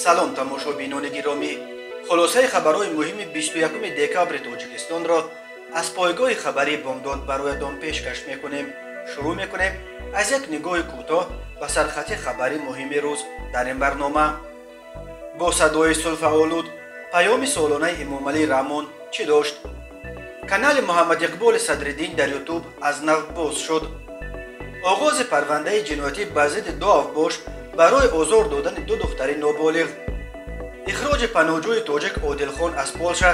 салом тамошобинони гиромӣ, хулосаи хабарҳои муҳими 21 декабри тоҷикистонро аз пойгоҳи хабарӣ бомдод бароятон пешкаш мекунем. шурӯъ мекунем аз як нигоҳи кӯтоҳ ба сархати хабари муҳими рӯз дар ин барнома. бо садои сулҳфаолуд паёми солонаи Эмомалӣ Раҳмон чӣ дошт? канали Муҳаммад Иқболи Садриддин дар ютуб аз нав боз шуд. оғози парвандаи ҷиноятӣ ба зидди ду авбош барои озор додани ду духтари ноболиғ. ихроҷи паноҳҷӯи тоҷик Одилхон аз Полша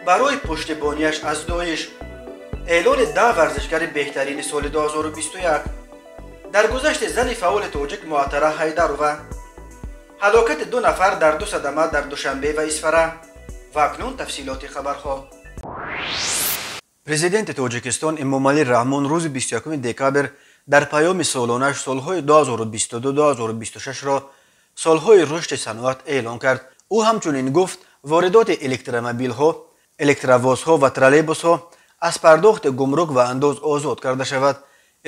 барои пуштибонияш аз Доиш. эълони 10 варзишгари беҳтарини соли 2021. даргузашти зани фаъоли тоҷик Муаттара Ҳайдарова. ҳалокати 2 нафар дар 2 садама дар Душанбе ва Исфара. ва акнун тафсилоти хабарҳо. президенти тоҷикистон Эмомалӣ Раҳмон рӯзи 21 декабр дар паёми солонааш солҳои 2022-2026ро солҳои рушди саноат эълон кард. ӯ ҳамчунин гуфт воридоти электромобилҳо, электровозҳо ва троллейбусҳо аз пардохти гумрук ва андоз озод карда шавад.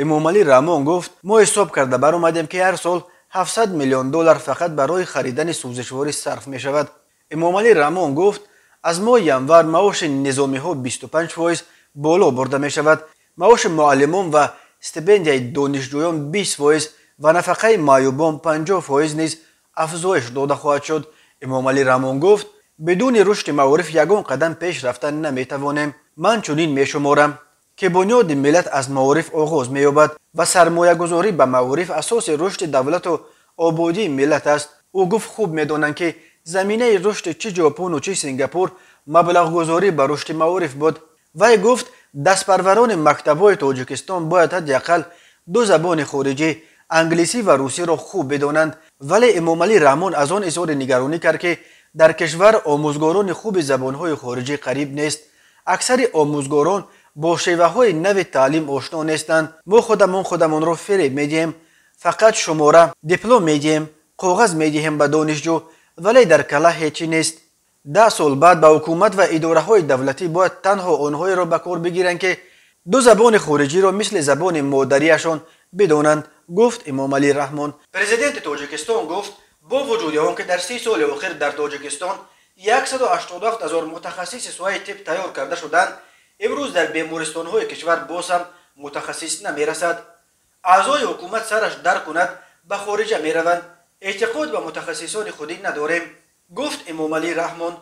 Эмомалӣ Раҳмон гуфт: мо ҳисоб карда баромадем ки ҳар сол $700 миллион фақат барои харидани сӯзишворӣ сарф мешавад. Эмомалӣ Раҳмон гуфт: аз моҳи январ маоши низомиҳо 25% боло бурда мешавад, маоши муаллимон ва стипендияи донишҷӯён 20% ва нафақаи маъюбон 50% низ афзоиш дода хоҳад шуд. Эмомалӣ Раҳмон гуфт: бидуни рушди маориф ягон қадам пеш рафта наметавонем. ман чунин мешуморам ки бунёди миллат аз маориф оғоз меёбад ва сармоягузорӣ ба маориф асоси рушди давлату ободии миллат аст. ӯ гуфт хуб медонанд ки заминаи рушди чӣ ҷопону чӣ Сингапур маблағгузорӣ ба рушди маориф буд. вай гуфт дастпарварони мактабҳои Тоҷикистон бояд ҳадақал 2 забони хориҷӣ англисӣ ва русиро хуб бидонанд. вале Эмомалӣ Раҳмон аз он изҳори нигаронӣ кард ки дар кишвар омӯзгорони хуби забонҳои хориҷӣ қариб нест. аксари омӯзгорон бо шеваҳои нави таълим ошно нестанд. мо худамонро фиреб медиҳем, фақат шумора диплом медиҳем, коғаз медиҳем ба донишҷӯ, вале дар кала ҳечӣ нест. 10 сол баъд ба ҳукумат ва идораҳои давлатӣ бояд танҳо онҳоеро ба кор бигиранд ки 2 забони хориҷиро мисли забони модариашон бидонанд, гуфт Эмомалӣ Раҳмон. президенти Тоҷикистон гуфт: бо вуҷуди он ки дар 30 соли охир дар Тоҷикистон 187 000 мутахассиси соҳаи тиб тайёр карда шуданд, имрӯз дар бемористонҳои кишвар боз ҳам мутахассис намерасад. аъзои ҳукумат сараш дар кунад ба хориҷа мераванд. эътиқод ба мутахассисони худӣ надорем, гуфт Эмомалӣ Раҳмон.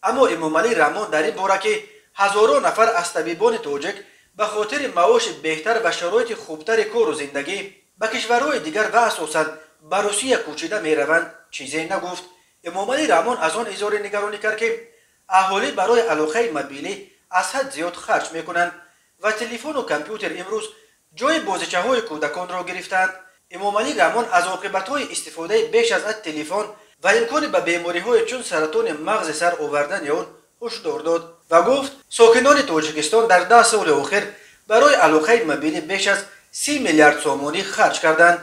аммо Эмомалӣ Раҳмон дар ин бора ки ҳазорон нафар аз табибони тоҷик ба хотири маоши беҳтар ва шароити хубтари кору зиндагӣ ба кишварҳои дигар ва асосан ба Русия кӯчида мераванд, чизе нагуфт. Эмомалӣ Раҳмон аз он изҳори нигаронӣ кард ки аҳолӣ барои алоқаи мобилӣ аз ҳад зиёд харҷ мекунанд ва телефону компютер имрӯз ҷои бозичаҳои кӯдаконро гирифтанд. Эмомалӣ Раҳмон аз оқибатҳои истифодаи беш аз ҳад телефон ва имкони ба бемориҳое чун саратони мағзи сар овардани он ҳушдор дод ва гуфт: сокинони Тоҷикистон дар 10 соли охир барои алоқаи мобилӣ беш аз 30 миллиард сомонӣ харҷ карданд.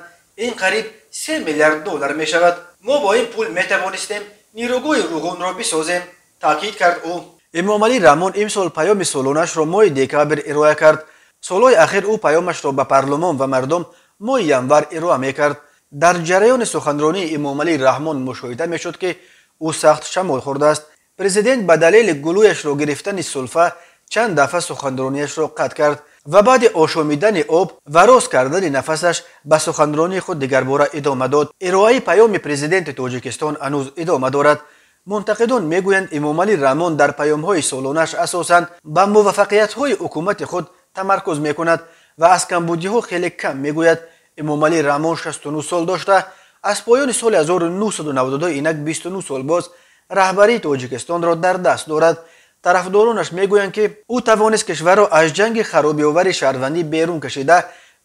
ин қариб $3 миллиард мешавад. мо бо ин пул метавонистем нирӯгоҳи руғунро бисозем, таъкид кард ӯ. Эмомалӣ Раҳмон имсол паёми солонаашро моҳи декабр ироя кард. солҳои ахир ӯ паёмашро ба парлумон ва мардум моҳи январ ироа мекард. дар ҷараёни суханронии Эмомалӣ Раҳмон мушоҳида мешуд ки ӯ сахт шамол хӯрдааст. президент ба далели гулӯяшро гирифтани сулфа чанд дафъа суханрониашро қатъ кард ва баъди ошомидани об ва рост кардани нафасаш ба суханронии худ дигарбора идома дод. ироаи паёми президенти Тоҷикистон ҳанӯз идома дорад. мунтақидон мегӯянд Эмомалӣ Раҳмон дар паёмҳои солонааш асосан ба муваффақиятҳои ҳукумати худ тамаркуз мекунад ва аз камбудиҳо хеле кам мегӯяд. Эмомалӣ Раҳмон 69 сол дошта аз поёни соли 1992 инак 29 сол боз раҳбарии Тоҷикистонро дар даст дорад. тарафдоронаш мегӯянд ки ӯ тавонист кишварро аз ҷанги харобиовари шаҳрвандӣ берун кашида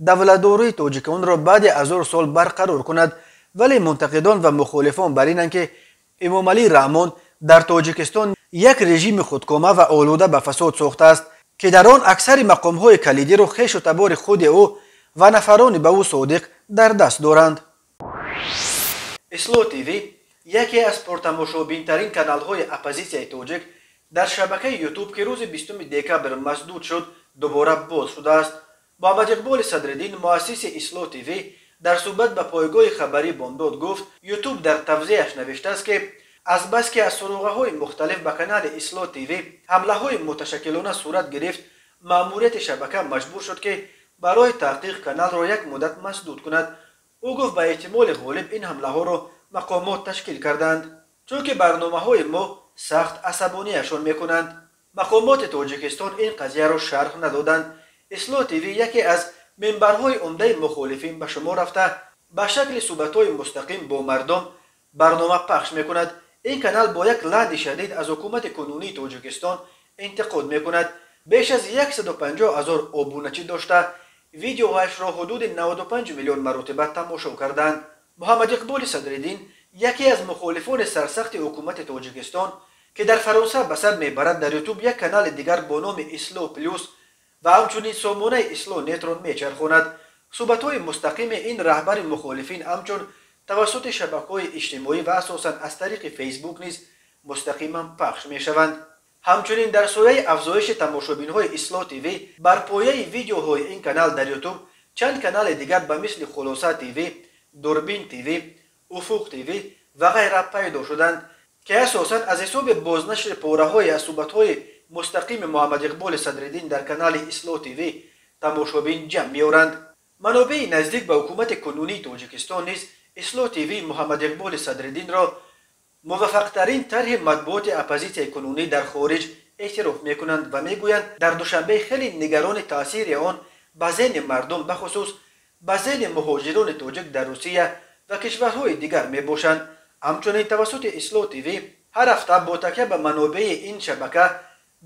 давлатдории тоҷиконро баъди 1000 сол барқарор кунад. вале мунтақидон ва мухолифон бар инанд ки Эмомалӣ Раҳмон дар Тоҷикистон як режими худкома ва олуда ба фасод сохтааст ки дар он аксари мақомҳои калидиро хешу табори худи ӯ ва нафарони ба ӯ содиқ дар даст доранд. Исло ТВ яке аз пуртамошобинтарин каналҳои оппозитсияи тоҷик дар шабакаи ютуб ки рӯзи 20 декабр масдуд шуд, дубора боз шудааст. Муҳаммад Иқболи Садриддин, муассиси Исло ТВ, дар суҳбат ба пойгоҳи хабарӣ бомдод гуфт, ютуб дар тавзеяш навиштааст ки از بس که از سروغه‌های مختلف به کانال اصلاح تیوی حمله‌های متشکلانه صورت گرفت، ماموریت شبکه مجبور شد که برای تحقیق کانال را یک مدت مسدود کند. او گفت به احتمال غالب این حمله ها را مقامات تشکیل کردند، چون که برنامه های ما سخت عصبانیشان میکنند. مقامات تاجیکستان این قضیه را شرح ندادند. اصلاح تیوی یکی از منبرهای عمده مخالفین به شمار رفته به شکل صحبت‌های مستقیم با مردم برنامه پخش میکند. این کانال با یک لعن شدید از حکومت کنونی تاجیکستان انتقاد میکند. بیش از 150,000 آبونچی داشته، ویدیوهایش را حدود 95 میلیون مرتبه تماشا کردند. محمد اقبال صدرالدین یکی از مخالفان سرسخت حکومت تاجیکستان که در فرانسه به سر میبرد، در یوتیوب یک کانال دیگر با نام اصلاح پلوس و همچنین سامانه اصلاح نیترون میچرخاند. صحبت‌های مستقیم این رهبر مخالفین همچون توسط شبکه‌های اجتماعی و اساساً از طریق فیسبوک نیز مستقیما پخش میشوند. همچنین در سایه افزایش تماشابین‌های اصلاح تیوی بر پایه ویدیوهای این کانال در یوتیوب چند کانال دیگر به مثل خلاصه تیوی، دوربین تیوی، افق تیوی و غیره پیدا شدند که اساساً از حساب بازنشر پاره‌های از صحبت‌های مستقیم محمد اقبال صدرالدین در کانال اصلاح تیوی تماشابین جمع می‌آورند. منابع نزدیک به حکومت کنونی تاجیکستان نیز اصلاح تیوی محمد اقبال صدرالدین را موفق‌ترین طرح مطبوعات اپوزیسیون کنونی در خارج اعتراف می‌کنند و می‌گویند در دوشنبه خیلی نگران تاثیر آن به ذهن مردم، به خصوص به ذهن مهاجران تاجیک در روسیه و کشورهای دیگر میباشند. همچنین توسط اصلاح تیوی هر هفته با تکیه به منابع این شبکه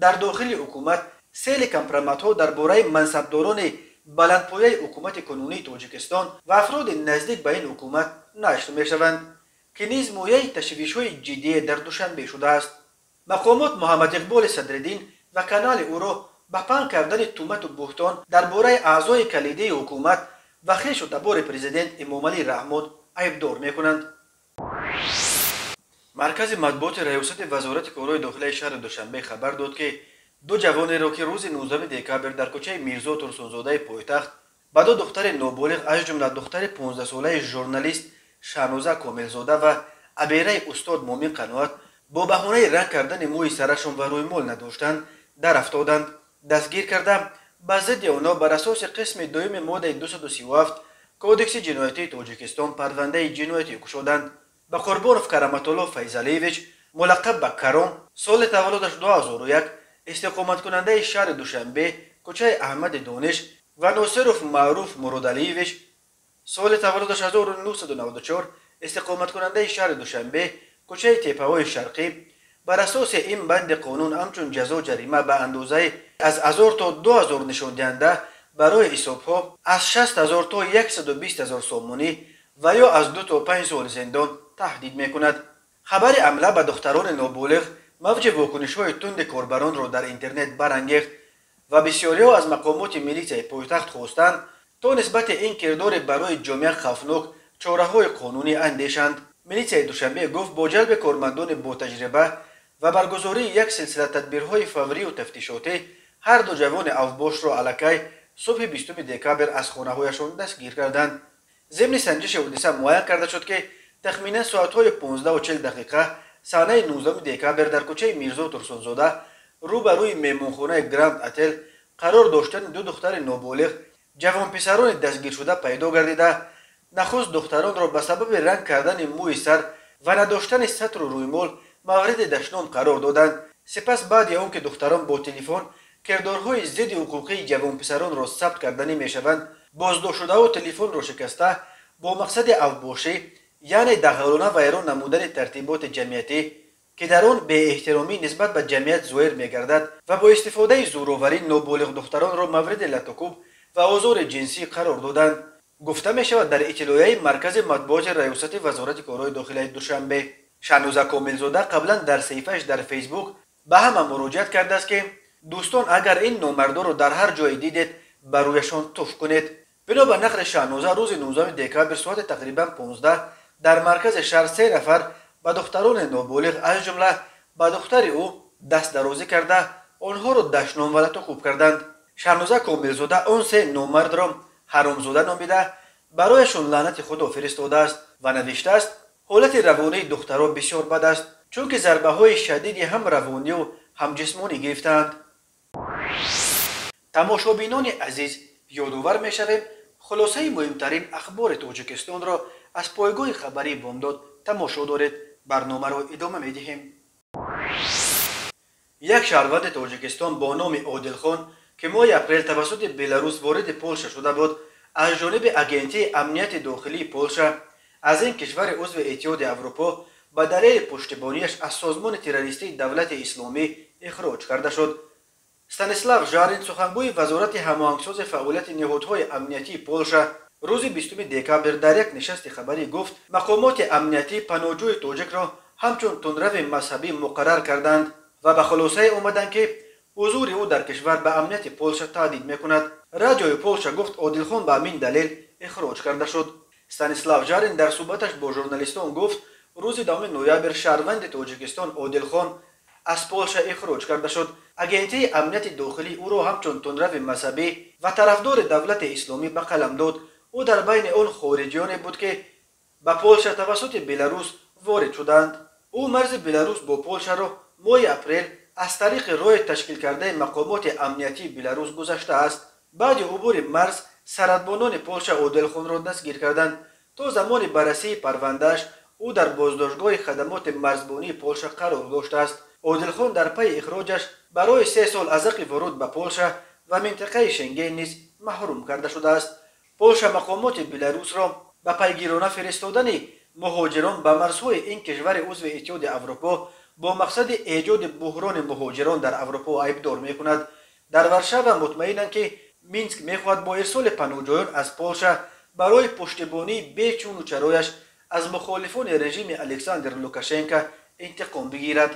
در داخل حکومت سیل کمپرامت‌ها درباره منصبداران بلندپایه حکومت کنونی تاجیکستان و افراد نزدیک به این حکومت نشر می‌شوند که نیز مویه تشویش‌های جدی در دوشنبه شده است. مقامات محمد اقبال صدرالدین و کانال او را به پنهان کردن تهمت و بهتان درباره اعضای کلیدی حکومت و خویش و تبار پرزیدنت امامعلی رحمون عیبدار می‌کنند. مرکز مطبوعات ریاست وزارت کارهای داخلی شهر دوشنبه خبر داد که دو جوان را که روز 19 دکامبر در کوچه میرزا ترسونزاده پایتخت به دو دختر نابالغ از جمله دختر 15 ساله ژورنالیست شانوزه کاملزاده و ابیره استاد مومن قنوات با بهانه رنگ کردن موی سرشان و رویمال نداشتند در افتادند. دستگیر کرده به ضد آنها بر اساس قسم دوم ماده 237 کودکس جنایتی تاجیکستان پرونده جنایتی گشودند. به قربانوف کرامت الله فیضالیویچ ملقب به کرم، سال تولدش 2001، استقامت کننده شهر دوشنبه کوچه احمد دانش، و ناصروف معروف مرادعلیویچ، سال تولدش 1994، استقامت کننده شهر دوشنبه کوچه تپه‌های شرقی، بر اساس این بند قانون همچون جزا جریمه به اندازه از 1000 تا 2000 نشان دهنده برای حساب‌ها، از 60,000 تا 120,000 سامانی و یا از 2 تا 5 سال زندان تهدید می‌کند. خبر حمله به دختران نابالغ موج واکنش‌های تند کاربران را در اینترنت برانگیخت و بسیاری‌ها از مقامات ملیسیای پایتخت خواستند تا نسبت این کردار برای جامعه خوفناک چاره‌های قانونی اندیشند. ملیسیای دوشنبه گفت با جلب کارمندان با تجربه و برگزاری یک سلسله تدبیرهای فوری و تفتیشاتی هر دو جوان اوباش را الکی صبح 20 دکامبر از خانه‌هایشان دستگیر کردند. ضمن سنجش حادثه معین کرده شد که تخمیناً ساعت‌های 15:40 سانه 19 دکامبر در کوچه میرزا ترسونزاده روبروی مهمانخانه گراند اتل قرار داشتن دو دختر نابالغ جوان پسران دستگیر شده پیدا گردیده. نخست دختران را به سبب رنگ کردن موی سر و نداشتن سطر و رویمال مورد دشنام قرار دادند. سپس بعد آن که دختران با تلفن کردارهای ضد حقوقی جوان پسران را ثبت کردنی میشوند، بازداشت شده و تلفن را شکسته با مقصد اوباشی، یعنی دخالانه و ایران نمودن ترتیبات جمعیتی که در آن به احترامی نسبت به جمعیت ظاهر می‌گردد و با استفاده زورآوری نابالغ دختران را مورد لطکوب و آزار جنسی قرار دادند. گفته می شود در اطلاعیه مرکز مطبوعات ریاست وزارت کارهای داخلی دوشنبه، شانوزه کاملزاده قبلا در صفحه‌اش در فیسبوک به همه مراجعت کرده است که دوستان اگر این نامردا را در هر جای دیدید بر رویشان توف کنید. بنا به نقل شانوزه روز 19 دکامبر ساعت تقریبا 15 در مرکز شهر 3 نفر به دختران نابالغ از جمله به دختر او دست درازی کرده آنها را دشنام و لطکوب کردند. شانوزه کاملزاده آن سه نامرد را حرامزاده نامیده برایشان لعنت خدا فرستاده است و نوشته است حالت روانی دخترها بسیار بد است. چون که ضربه های شدیدی هم روانی و هم جسمانی گرفتند. تماشابینان عزیز، یادآور می‌شویم خلاصه مهمترین اخبار تاجیکستان را از پایگاه خبری بامداد تماشا دارید. برنامه را ادامه می‌دهیم. یک شهروند تاجیکستان با نام عادل خان که ماه اپریل توسط بلاروس وارد پولشا شده بود، از جانب اگنتی امنیت داخلی پولشا از این کشور عضو اتحاد اروپا به دلیل پشتیبانیش از سازمان تروریستی دولت اسلامی اخراج کرده شد. استانیسلاو ژارین، سخنگوی وزارت هماهنگساز فعالیت نهادهای امنیتی پولشا، روز 20 دکامبر در یک نشست خبری گفت مقامات امنیتی پناهجوی تاجیک را همچون تندرو مذهبی مقرر کردند و به خلاصه آمدند که حضور او در کشور به امنیت پولشا تهدید میکند. رادیوی پولشا گفت عادل خان به همین دلیل اخراج کرده شد. استانیسلاو ژارین در صحبتش با ژورنالیستان گفت روز 2 نوامبر شهروند تاجیکستان عادل خان از پولشا اخراج کرده شد. اگنتی امنیت داخلی او را همچون تندرو مذهبی و طرفدار دولت اسلامی به قلم داد. او در بین آن خارجیانی بود که به پولشا توسط بلاروس وارد شدند. او مرز بلاروس با پولشا را ماه اپریل از طریق راه تشکیل کرده مقامات امنیتی بلاروس گذشته است. بعد عبور مرز سردبانان پولشا عادل خان را دستگیر کردند. تا زمان بررسی پروندهش او در بازداشتگاه خدمات مرزبانی پولشا قرار داشته است. عادل خان در پی اخراجش برای 3 سال از حق ورود به پولشا و منطقه شنگن نیز محروم کرده شده است. پولشا مقامات بلاروس را به پیگیرانه فرستادن مهاجران به مرزهای این کشور عضو اتحاد اروپا با مقصد ایجاد بحران مهاجران در اروپا ایبدار میکند. در ورشاو مطمئنند که مینسک میخواهد با ارسال پناهجویان از پولشا برای پشتیبانی بیچون و چرایش از مخالفان رژیم الکساندر لوکاشنکا انتقام بگیرد.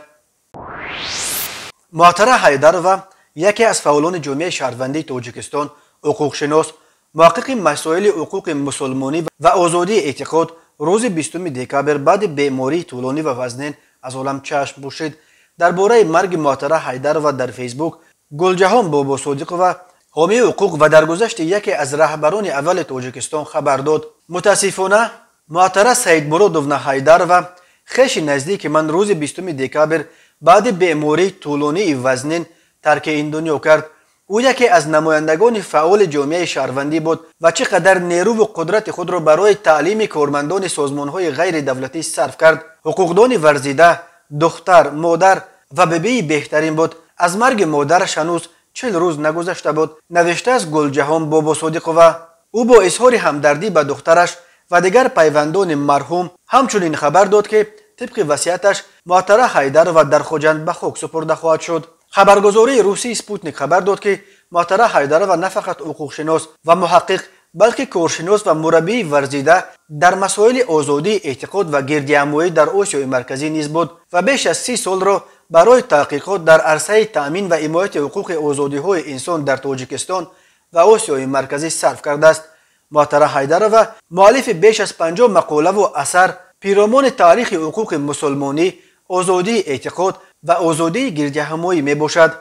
معطره حیدرova، یکی از فعالان جامعه شهروندی تاجیکستان، حقوقشناس، محقق مسائل حقوق مسلمانی و آزادی اعتقاد، روز 20 دکامبر بعد بیماری طولانی و وزنین از عالم چشم پوشید. درباره مرگ معطره حیدرova در فیسبوک گلجهان بابا صادقova، حامی حقوق و درگذشت یکی از رهبران اول تاجیکستان خبر داد. متاسفانه معطره سیدمرادوونا حیدرova، خویش نزدیک من، روز 20 دکامبر بعد بیماری طولانی وزنین ترک این دنیا کرد. او یکی از نمایندگان فعال جامعه شهروندی بود و چقدر نیرو و قدرت خود را برای تعلیم کارمندان سازمانهای غیر دولتی صرف کرد. حقوقدان ورزیده، دختر، مادر و بیبی بهترین بود. از مرگ مادرش هنوز 40 روز نگذشته بود. نوشته از گلجهان بابا صادقova. او با اظهار همدردی به دخترش و دیگر پیوندان مرحوم همچنین خبر داد که طبق وصیتش معطره حیدرova در خوجند به خاک سپرده خواهد شد. خبرگزاری روسی سپوتنیک خبر داد که معطره حیدرova نه فقط حقوقشناس و محقق بلکه کارشناس و مربی ورزیده در مسائل آزادی اعتقاد و گردهمایی در آسیای مرکزی نیز بود و بیش از 30 سال را برای تحقیقات در عرصه تأمین و حمایت حقوق آزادی‌های انسان در تاجیکستان و آسیای مرکزی صرف کرده است. معطره حیدرova مؤلف بیش از 50 مقاله و اثر، پیرامون تاریخ حقوق مسلمانی، آزادی اعتقاد و آزادی گردهمایی می باشد.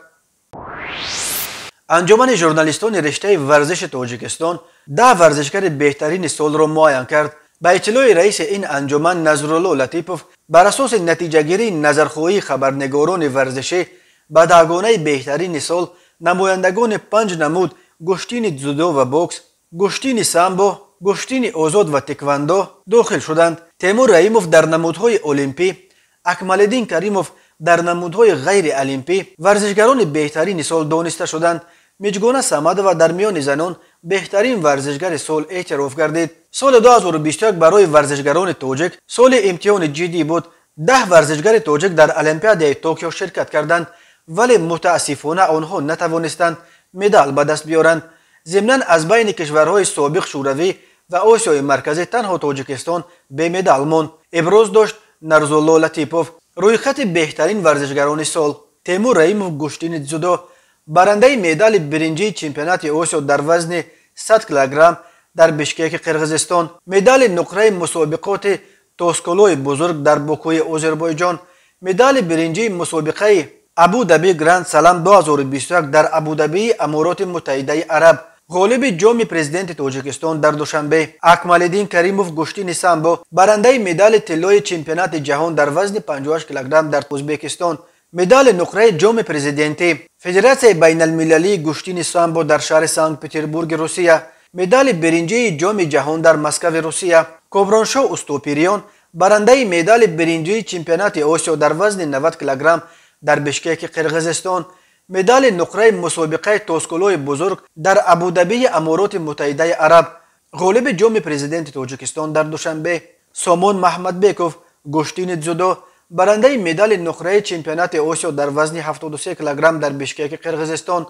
انجمن ژورنالیستان رشته ورزش تاجیکستان 10 ورزشکار بهترین سال را معین کرد. به اطلاع رئیس این انجمن نظرالله لطیپوف، بر اساس نتیجه گیری نظرخواهی خبرنگاران ورزشی به 10 گانه بهترین سال نمایندگان 5 نمود گشتین جودو و بوکس، گشتین سامبو، گشتین آزاد و تکواندو داخل شدند. تیمور رحیموف در نمودهای المپی، اکمالالدین کریموف در نمودهای غیر المپی ورزشگران بهترین سال دانسته شدند. میجگانا صمدووا در میان زنان بهترین ورزشگر سال اعتراف گردید. سال 2021 برای ورزشگران تاجیک سال امتحان جدی بود. 10 ورزشگر تاجیک در المپیاد توکیو شرکت کردند ولی متاسفانه آنها نتوانستند مدال به دست بیارند. ضمناً از بین کشورهای سابق شوروی و آسیای مرکزی تنها تاجیکستان به مدال ماند. ابراز داشت نظرالله لطیپوف. روی خط بهترین ورزشگران سال: تیمور رحیموف گشتین جودو، برنده مدال برنجی چمپیونات آسیا در وزن 100 کیلوگرم در بشکک قرقیزستان، مدال نقره مسابقات توسکولوی بزرگ در باکوی آذربایجان، مدال برنجی مسابقه ابودبی گراند سلام 2021 در ابودبی امارات متحده عرب، غالب جام پرزیدنت تاجیکستان در دوشنبه اکمالدین کریموف گشتین سامبو برنده مدال طلای چمپیونات جهان در وزن 58 کیلوگرم در ازبکستان مدال نقره جام پرزیدنتی فدراسیون بین المللی گشتین سامبو در شهر سانت پترزبورگ روسیه مدال برنجی جام جهان در مسکو روسیه کوبرانشو استوپیریان برنده مدال برنجی چمپیونات آسیا در وزن 90 کیلوگرم در بشکک قرقیزستان مدال نقره مسابقه توسکولوی بزرگ در ابودبی امارات متحده عرب غالب جام پرزیدنت تاجیکستان در دوشنبه سامان محمدبکوف گشتین جودو برنده مدال نقره چمپیونات آسیا در وزن 73 کیلوگرم در بشکک قرقیزستان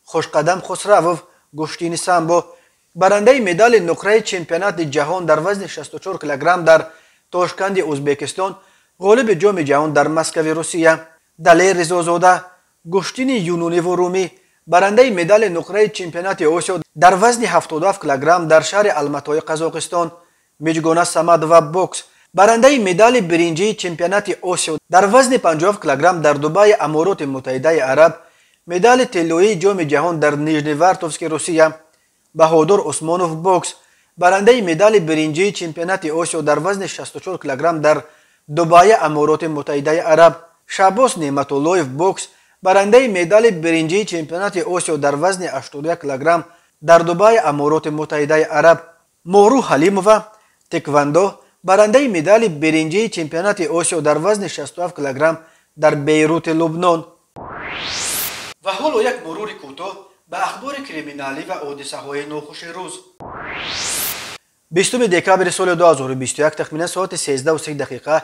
خوشقدم خسروف گشتین سامبو برنده مدال نقره چمپیونات جهان در وزن 64 کیلوگرم در تاشکند ازبکستان غالب جام جهان در مسکو روسیه دلی رضازاده گشتین یونونی و رومی برنده مدال نقره چمپیونات آسیا در وزن 77 کیلوگرم در شهر الماتای قزاقستان میجگونا سمد و بوکس برنده مدال برنجی چمپیونات آسیا در وزن 57 کیلوگرم در دبی امارات متحده عرب مدال طلایی جام جهان در نیژنیورتوفسک روسیه بهادر عثمانوف بوکس برنده مدال برنجی چمپیونات آسیا در وزن 64 کیلوگرم در دبی امارات متحده عرب شابوس نعمتاللهیف بوکس برنده مدال برنجی چمپیونات آسیا در وزن 81 کیلوگرم در دبی امارات متحده عرب مورو حلیمووا تکواندو برنده مدال برنجی چمپیونات آسیا در وزن 67 کیلوگرم در بیروت لبنان و حالا یک مرور کوتاه به اخبار کریمینالی و حادثه های ناخوش روز 20 دکامبر سال 2021 تخمیناً ساعت 13:30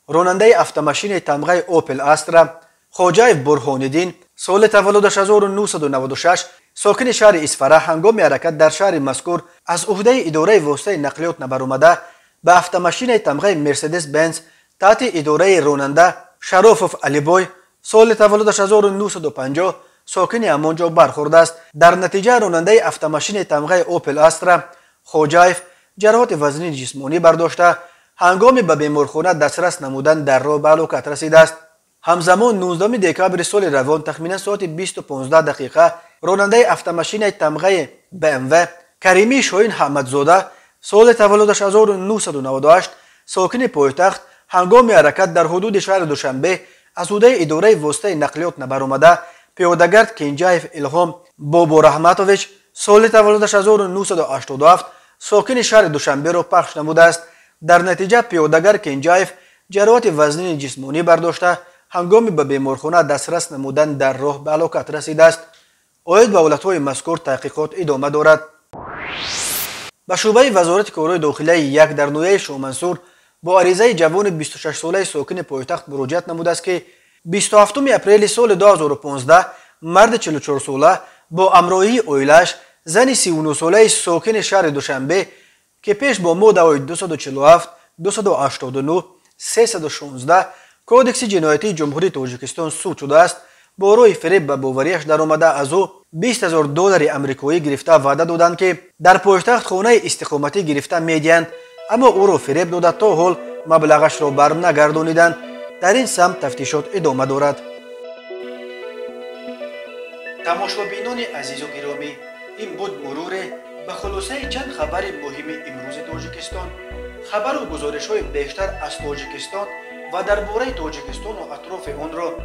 راننده автомашین تمغه اوپل استرا خوجایف برهان‌الدین سال تولدش 1996 ساکن شهر اصفهان هنگام حرکت در شهر مذکور از عهده اداره واسطه نقلیات نبرآمده به автомашین تمغه مرسدس بنز تحت اداره راننده شرافوف علیبوی سال تولدش 1950 ساکن همانجا برخورده است در نتیجه راننده автомашین تمغه اوپل استرا خوجایف جراحت وزنی جسمانی برداشته هنگام به بیمارخانه دسترس نمودن در راه به هلاکت رسیده است همزمان 19 دکامبر سال روان تخمیناً ساعت 20:15 راننده автомашین تمغه BMW کریمی شاهین حمدزاده سال تولدش 1998 ساکن پایتخت هنگام حرکت در حدود شهر دوشنبه از عهده اداره واسطه نقلیات نبرآمده پیادهگرد کنجایف الهام بابو رحمتوویچ سال تولدش 1987 ساکن شهر دوشنبه را پخش نموده است در نتیجه پیادهگر کنجایف جراحت وزنی جسمانی برداشته هنگام به بیمارخانه دسترس نمودن در راه به هلاکت رسیده است عاید به حالتهای مذکور تحقیقات ادامه دارد به شعبه وزارت کارهای داخلی یک در نویه شامنصور با عریضه جوان 26 ساله ساکن پایتخت مراجعت نموده است که 27 اپریل سال 2015 مرد 44 ساله با همراهی اویلش زن 39 ساله ساکن شهر دوشنبه که پیش با ماده 247 289 316 کودکس جنایتی جمهوری تاجیکستان سود شده است با روی فریب به باوریش در آمده از او $20,000 آمریکایی گرفته وعده دادند که در پایتخت خانه استقامتی گرفته می‌دهند اما او را فریب داده تا حال مبلغش را بر نگردانیدند در این سمت تفتیشات ادامه دارد تماشابینان عزیز و گرامی این بود مرور به خلاصه چند خبر مهم امروز تاجیکستان خبر و گزارش‌های بیشتر از تاجیکستان و درباره تاجیکستان و اطراف آن را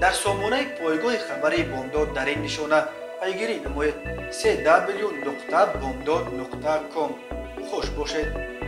در سامانه پایگاه خبری بامداد در این نشانه پیگیری نمایید www.bomdad.com خوش باشید